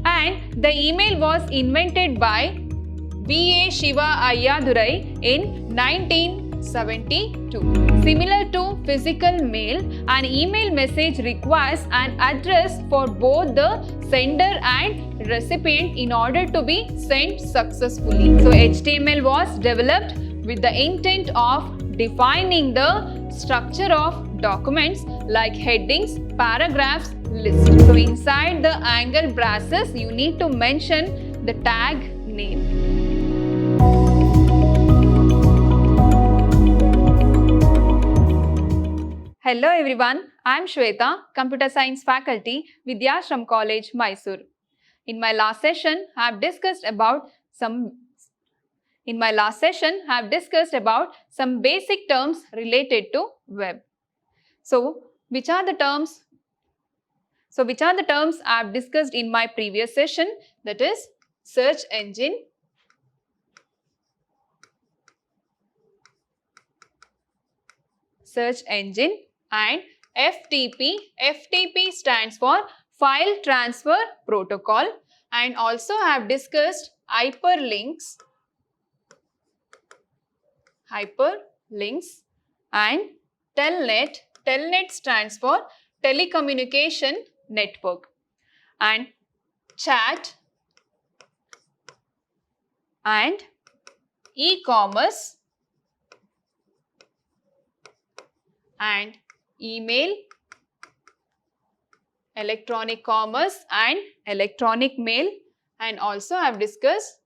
And the email was invented by V.A. Shiva Ayyadurai in 1972. Similar to physical mail, an email message requires an address for both the sender and recipient in order to be sent successfully. So HTML was developed with the intent of defining the structure of documents like headings, paragraphs, lists. So inside the angle braces, you need to mention the tag name. Hello everyone, I am Shweta, Computer Science Faculty, Vidyashram College, Mysore. In my last session, I have discussed about some basic terms related to web. So, which are the terms I have discussed in my previous session? That is search engine, and FTP. FTP stands for File Transfer Protocol, and also I have discussed hyperlinks and telnet. Telnet stands for telecommunication network, and chat and e-commerce and email, electronic commerce and electronic mail, and also I have discussed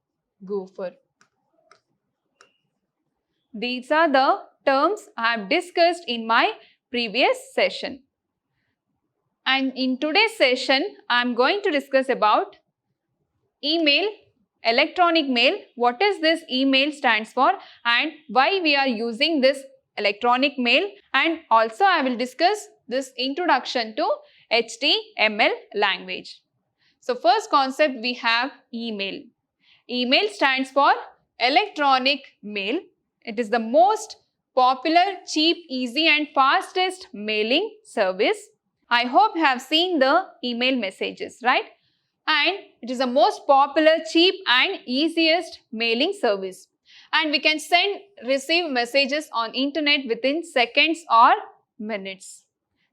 Gopher. These are the terms I have discussed in my previous session. And in today's session, I am going to discuss about email, electronic mail, what is this email stands for and why we are using this electronic mail, and also I will discuss this introduction to HTML language. So first concept we have email. Email stands for electronic mail. It is the most popular, cheap, easy and fastest mailing service. I hope you have seen the email messages, right? And it is the most popular, cheap and easiest mailing service. And we can receive messages on internet within seconds or minutes.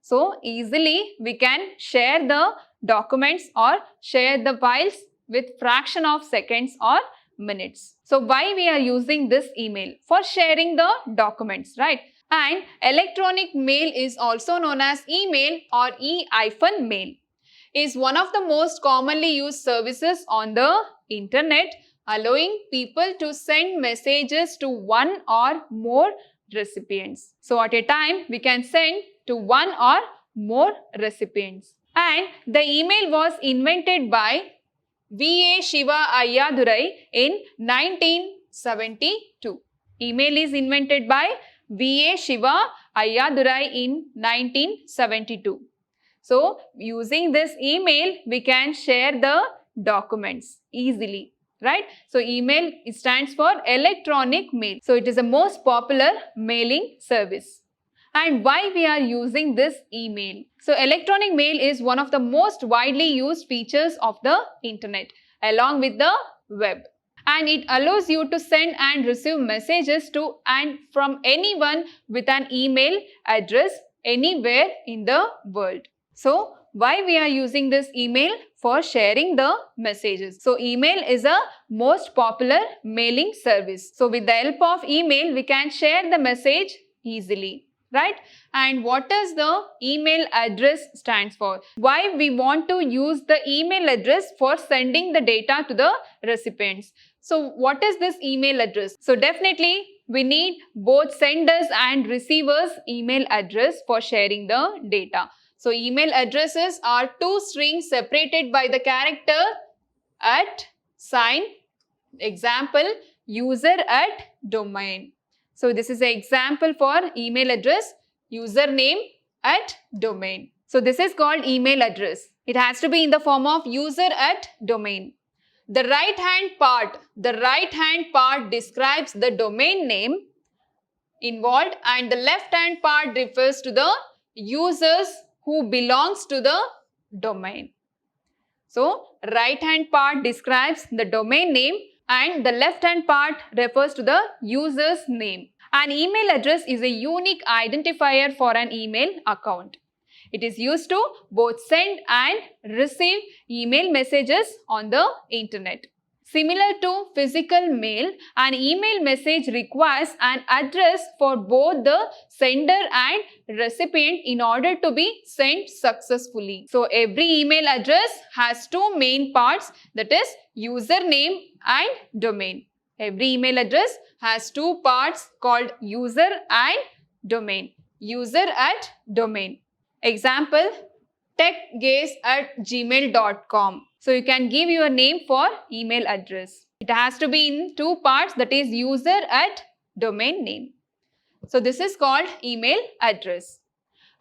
So easily we can share the documents or share the files with fraction of seconds or minutes. So why we are using this email? For sharing the documents, right? And electronic mail is also known as email or e-mail. Is one of the most commonly used services on the internet, allowing people to send messages to one or more recipients. So at a time, we can send to one or more recipients. And the email was invented by V.A. Shiva Ayyadurai in 1972. Email is invented by V.A. Shiva Ayyadurai in 1972. So, using this email, we can share the documents easily, right? So, email stands for electronic mail. So, it is the most popular mailing service. And why we are using this email? So, electronic mail is one of the most widely used features of the internet along with the web. And it allows you to send and receive messages to and from anyone with an email address anywhere in the world. So, why we are using this email? For sharing the messages. So, email is a most popular mailing service. So, with the help of email, we can share the message easily, right? And what does the email address stands for? Why we want to use the email address for sending the data to the recipients? So, what is this email address? So, definitely we need both senders and receivers' email address for sharing the data. So, email addresses are two strings separated by the character at sign. Example, user at domain. So, this is an example for email address, username at domain. So, this is called email address. It has to be in the form of user at domain. The right hand part describes the domain name involved, and the left hand part refers to the users who belongs to the domain. So, right hand part describes the domain name and the left hand part refers to the user's name. An email address is a unique identifier for an email account. It is used to both send and receive email messages on the internet. Similar to physical mail, an email message requires an address for both the sender and recipient in order to be sent successfully. So every email address has two main parts, that is username and domain. Every email address has two parts called user and domain. User at domain. Example, techgaze@gmail.com. So you can give your name for email address. It has to be in two parts, that is user at domain name. So this is called email address.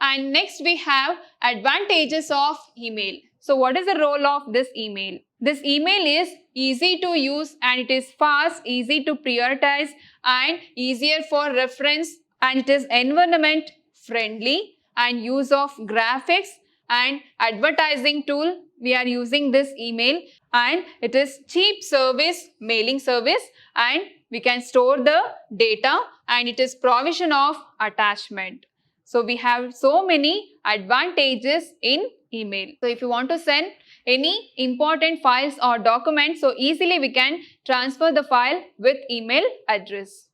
And next we have advantages of email. So what is the role of this email? This email is easy to use and it is fast, easy to prioritize and easier for reference, and it is environment friendly and use of graphics and advertising tool. We are using this email and it is cheap service, mailing service, and we can store the data and it is provision of attachment. So we have so many advantages in email. So if you want to send any important files or documents, so easily we can transfer the file with email address.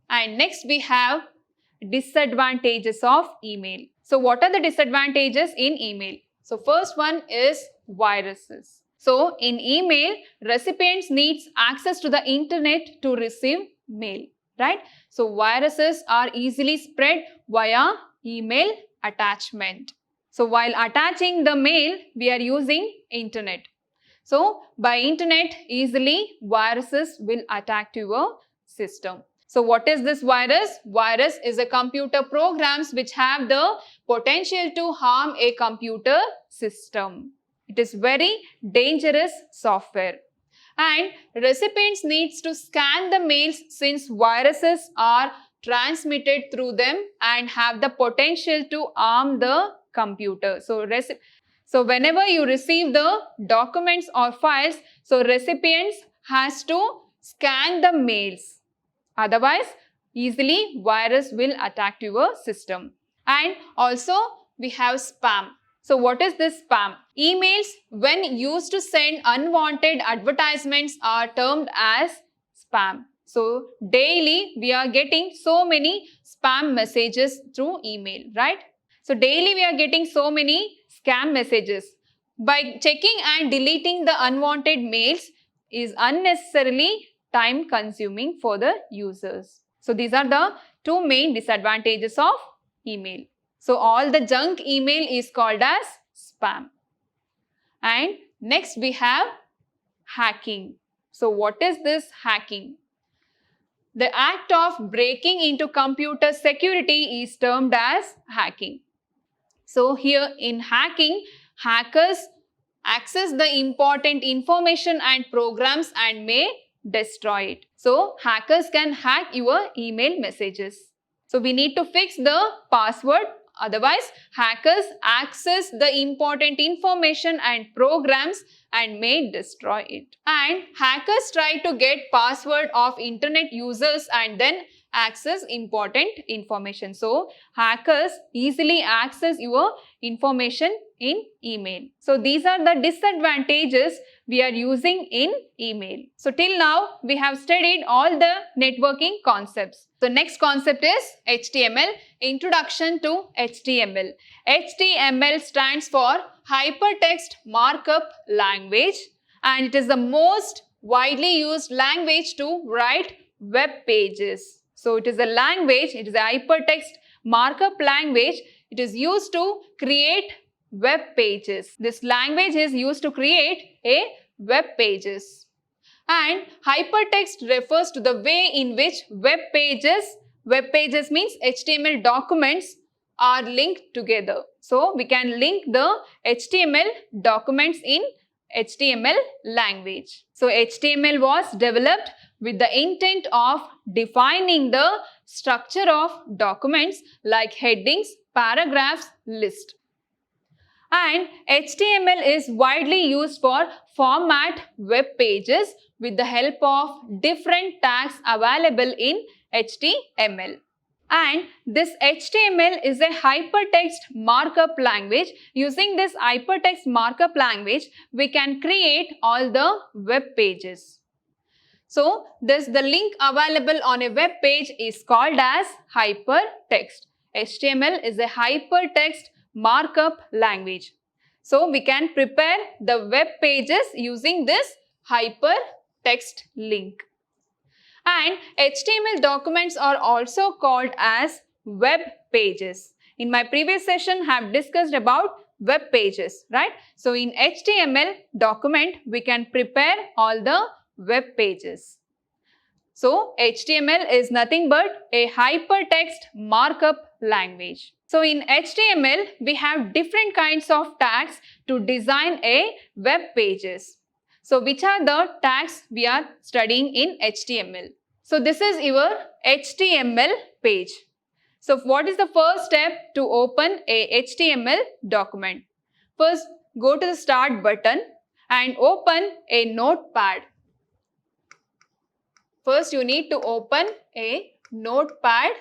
And next we have disadvantages of email. So what are the disadvantages in email? So first one is viruses. So in email, recipients needs access to the internet to receive mail, right? So viruses are easily spread via email attachment. So while attaching the mail, we are using internet. So by internet, easily viruses will attack to your system. So what is this virus? Virus is a computer programs which have the potential to harm a computer system. It is very dangerous software. And recipients needs to scan the mails since viruses are transmitted through them and have the potential to harm the computer. So whenever you receive the documents or files, so recipients has to scan the mails. Otherwise, easily virus will attack your system. And also we have spam. So what is this spam? Emails when used to send unwanted advertisements are termed as spam. So daily we are getting so many spam messages through email, right? So daily we are getting so many scam messages. By checking and deleting the unwanted mails is unnecessarily time consuming for the users. So these are the two main disadvantages of email. So all the junk email is called as spam. And next we have hacking. So what is this hacking? The act of breaking into computer security is termed as hacking. So here in hacking, hackers access the important information and programs and may destroy it. So hackers can hack your email messages. So we need to fix the password. Otherwise, hackers access the important information and programs and may destroy it. And hackers try to get password of internet users and then access important information. So hackers easily access your information in email. So these are the disadvantages we are using in email. So till now we have studied all the networking concepts. So next concept is HTML, Introduction to HTML. HTML stands for Hypertext Markup Language and it is the most widely used language to write web pages. So it is a language, it is a hypertext markup language. It is used to create web pages. This language is used to create a web pages. And hypertext refers to the way in which web pages means HTML documents are linked together. So we can link the HTML documents in HTML language. So HTML was developed with the intent of defining the structure of documents like headings, paragraphs, list. And HTML is widely used for format web pages with the help of different tags available in HTML. And this HTML is a hypertext markup language. Using this hypertext markup language, we can create all the web pages. So, the link available on a web page is called as hypertext. HTML is a hypertext markup language. So, we can prepare the web pages using this hypertext link. And HTML documents are also called as web pages. In my previous session, I have discussed about web pages, right? So, in HTML document, we can prepare all the web pages. So, HTML is nothing but a hypertext markup language. So, in HTML, we have different kinds of tags to design a web pages. So, which are the tags we are studying in HTML? So, this is your HTML page. So, what is the first step to open a HTML document? First, go to the Start button and open a notepad. First, you need to open a notepad.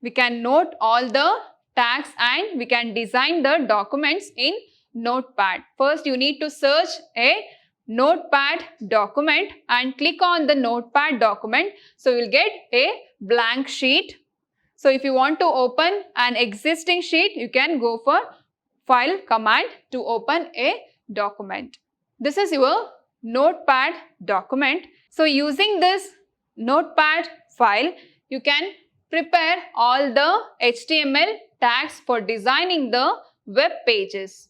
We can note all the tags and we can design the documents in notepad. First, you need to search a notepad document and click on the notepad document. So, you will get a blank sheet. So, if you want to open an existing sheet, you can go for File command to open a document. This is your notepad document. So, using this notepad file, you can prepare all the HTML tags for designing the web pages.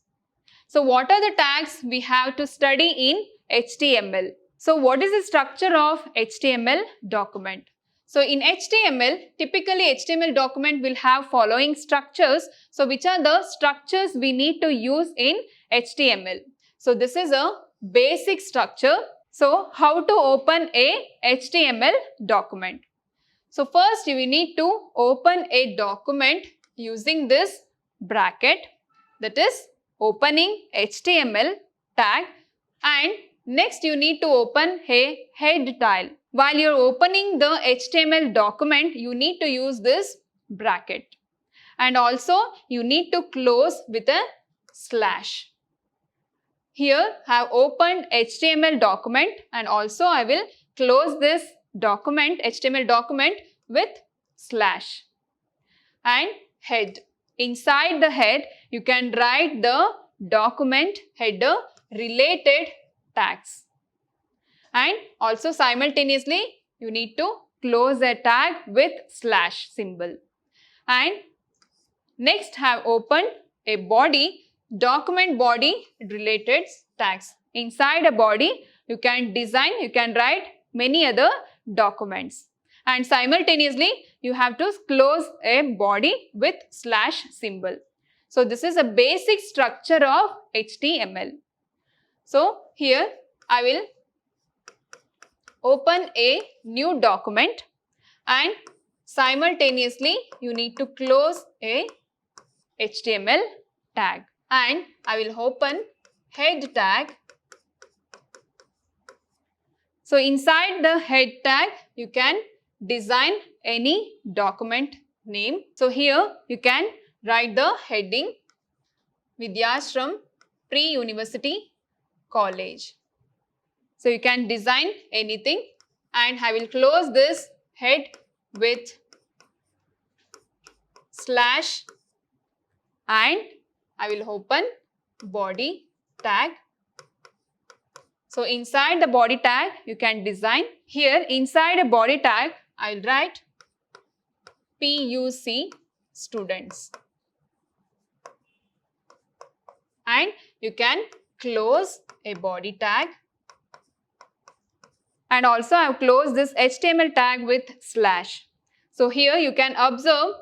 So, what are the tags we have to study in HTML? So, what is the structure of HTML document? So, in HTML, typically HTML document will have following structures. So, which are the structures we need to use in HTML? So, this is a basic structure. So, how to open a HTML document? So, first you need to open a document using this bracket, that is opening HTML tag, and next you need to open a head tile. While you are opening the HTML document, you need to use this bracket, and also you need to close with a slash. Here I have opened HTML document and also I will close this document, HTML document with slash. And head. Inside the head, you can write the document header related tags. And also simultaneously, you need to close a tag with slash symbol. And next have opened a body, document body related tags. Inside a body, you can design, you can write many other documents. And simultaneously, you have to close a body with slash symbol. So, this is a basic structure of HTML. So, here I will open a new document and simultaneously you need to close a HTML tag, and I will open head tag. So, inside the head tag you can design any document name. So, here you can write the heading Vidyashram Pre-University College. So, you can design anything, and I will close this head with slash and I will open body tag. So, inside the body tag you can design. Here inside a body tag I will write PUC students, and you can close a body tag, and also I have closed this HTML tag with slash. So, here you can observe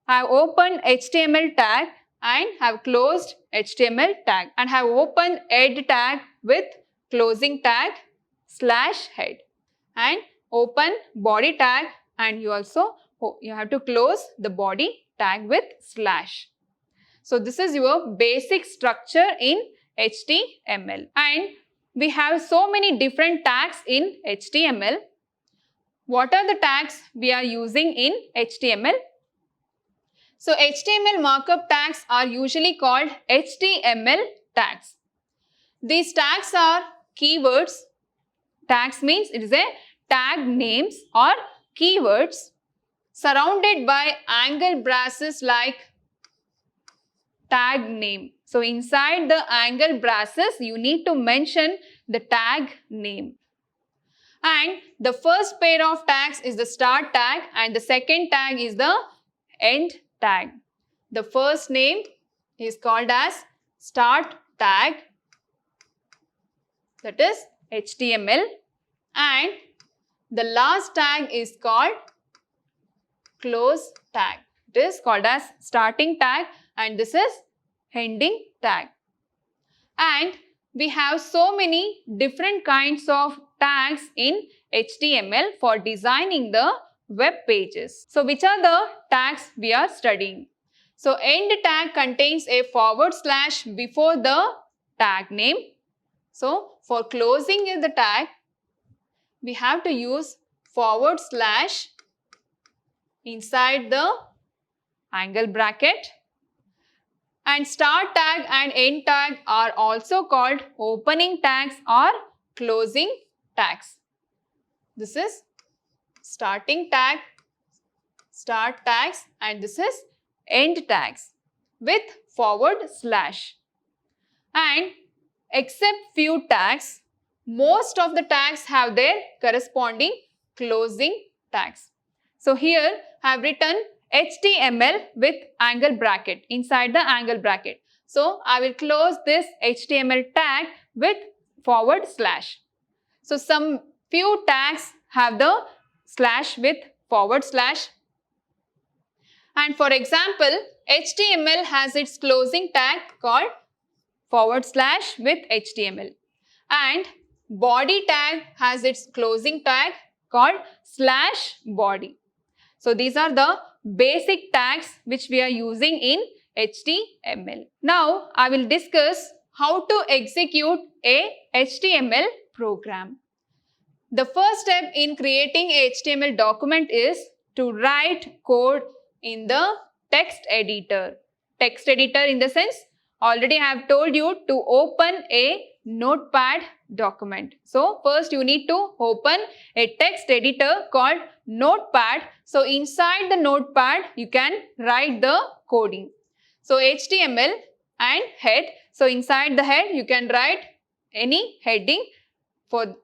I have opened HTML tag and have closed HTML tag, and have opened head tag with closing tag slash head, and open body tag, and you have to close the body tag with slash. So this is your basic structure in HTML. And we have so many different tags in HTML. What are the tags we are using in HTML? So HTML markup tags are usually called HTML tags. These tags are keywords. Tags means it is a tag names or keywords surrounded by angle braces like tag name. So inside the angle braces, you need to mention the tag name. And the first pair of tags is the start tag and the second tag is the end tag. The first name is called as start tag, that is HTML, and the last tag is called close tag. It is called as starting tag and this is ending tag. And we have so many different kinds of tags in HTML for designing the web pages. So which are the tags we are studying? So end tag contains a forward slash before the tag name. So for closing the tag, we have to use forward slash inside the angle bracket. And start tag and end tag are also called opening tags or closing tags. This is starting tag, start tags, and this is end tags with forward slash. And except few tags, most of the tags have their corresponding closing tags. So here I have written HTML with angle bracket inside the angle bracket. So I will close this HTML tag with forward slash. So some few tags have the slash with forward slash. And for example, HTML has its closing tag called forward slash with HTML. And body tag has its closing tag called slash body. So these are the basic tags which we are using in HTML. Now I will discuss how to execute a HTML program. The first step in creating a HTML document is to write code in the text editor. Text editor in the sense, already I have told you to open a notepad document. So first you need to open a text editor called notepad. So inside the notepad you can write the coding. So HTML and head. So inside the head you can write any heading for.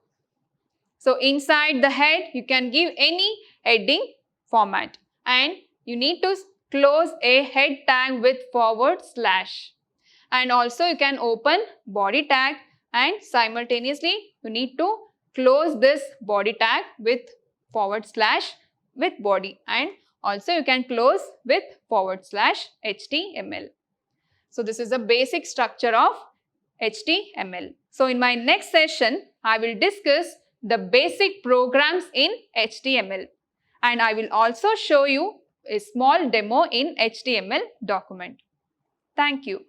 So inside the head you can give any heading format and you need to close a head tag with forward slash. And also you can open body tag and simultaneously you need to close this body tag with forward slash with body and also you can close with forward slash HTML. So this is the basic structure of HTML. So in my next session, I will discuss the basic programs in HTML and I will also show you a small demo in HTML document. Thank you.